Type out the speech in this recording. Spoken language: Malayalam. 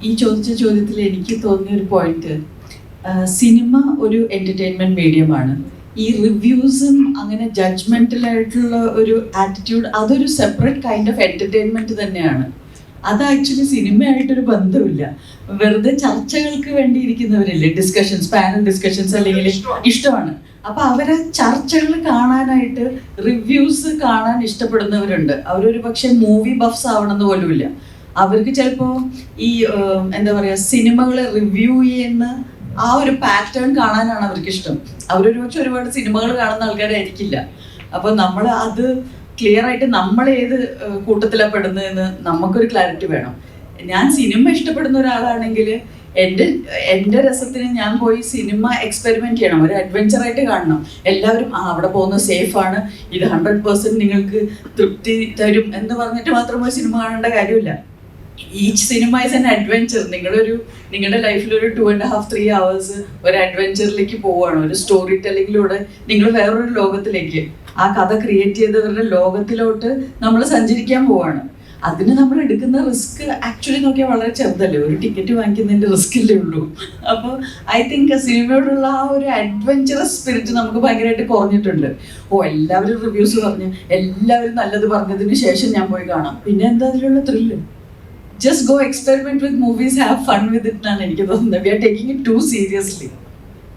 ഈ ചോദിച്ച ചോദ്യത്തിൽ എനിക്ക് തോന്നിയ ഒരു പോയിന്റ്, സിനിമ ഒരു എന്റർടൈൻമെന്റ് മീഡിയമാണ്. ഈ റിവ്യൂസും അങ്ങനെ ജഡ്ജ്മെന്റലായിട്ടുള്ള ഒരു ആറ്റിറ്റ്യൂഡ് അതൊരു സെപ്പറേറ്റ് കൈൻഡ് ഓഫ് എന്റർടൈൻമെന്റ് തന്നെയാണ്. അത് ആക്ച്വലി സിനിമയായിട്ടൊരു ബന്ധമില്ല. വെറുതെ ചർച്ചകൾക്ക് വേണ്ടി ഇരിക്കുന്നവരില്ലേ, ഡിസ്കഷൻസ്, പാനൽ ഡിസ്കഷൻസ് അല്ലെങ്കിൽ ഇഷ്ടമാണ്. അപ്പൊ അവരെ ചർച്ചകൾ കാണാനായിട്ട് റിവ്യൂസ് കാണാൻ ഇഷ്ടപ്പെടുന്നവരുണ്ട്. അവരൊരു പക്ഷെ മൂവി ബഫ്സ് ആവണമെന്ന് പോലുമില്ല. അവർക്ക് ചിലപ്പോൾ ഈ എന്താ പറയുക, സിനിമകളെ റിവ്യൂ ചെയ്യുന്ന ആ ഒരു പാറ്റേൺ കാണാനാണ് അവർക്ക് ഇഷ്ടം. അവരൊരു പക്ഷെ ഒരുപാട് സിനിമകൾ കാണുന്ന ആൾക്കാരായിരിക്കില്ല. അപ്പൊ നമ്മൾ അത് ക്ലിയർ ആയിട്ട് നമ്മൾ ഏത് കൂട്ടത്തിലാണ് പെടുന്നതെന്ന് നമുക്കൊരു ക്ലാരിറ്റി വേണം. ഞാൻ സിനിമ ഇഷ്ടപ്പെടുന്ന ഒരാളാണെങ്കിൽ എൻ്റെ രസത്തിന് ഞാൻ പോയി സിനിമ എക്സ്പെരിമെന്റ് ചെയ്യണം, ഒരു അഡ്വഞ്ചറായിട്ട് കാണണം. എല്ലാവരും അവിടെ പോകുന്നത് സേഫാണ്, ഇത് 100% നിങ്ങൾക്ക് തൃപ്തി തരും എന്ന് പറഞ്ഞിട്ട് മാത്രം പോയി സിനിമ കാണേണ്ട കാര്യമില്ല. Each cinema is an adventure. നിങ്ങളുടെ ലൈഫിൽ ഒരു 2.5-3 hours ഒരു അഡ്വഞ്ചറിലേക്ക് പോവുകയാണ്. ഒരു സ്റ്റോറി ടെല്ലിങ്ങിലൂടെ നിങ്ങൾ വേറൊരു ലോകത്തിലേക്ക്, ആ കഥ ക്രിയേറ്റ് ചെയ്തവരുടെ ലോകത്തിലോട്ട് നമ്മൾ സഞ്ചരിക്കാൻ പോവാണ്. അതിന് നമ്മൾ എടുക്കുന്ന റിസ്ക് ആക്ച്വലി നോക്കിയാൽ വളരെ ചെറുതല്ലേ, ഒരു ടിക്കറ്റ് വാങ്ങിക്കുന്നതിൻ്റെ റിസ്കല്ലേ ഉള്ളൂ. അപ്പോൾ ഐ തിങ്ക് സിനിമയോടുള്ള ആ ഒരു അഡ്വഞ്ചറസ് സ്പിരിറ്റ് നമുക്ക് ഭയങ്കരമായിട്ട് കുറഞ്ഞിട്ടുണ്ട്. എല്ലാവരും റിവ്യൂസ് പറഞ്ഞ് എല്ലാവരും നല്ലത് പറഞ്ഞതിന് ശേഷം ഞാൻ പോയി കാണാം, പിന്നെ എന്താ അതിലുള്ള thrill? Just go experiment with movies, have fun with it എന്നാണ് എനിക്ക് തോന്നുന്നത്. We are taking it too seriously.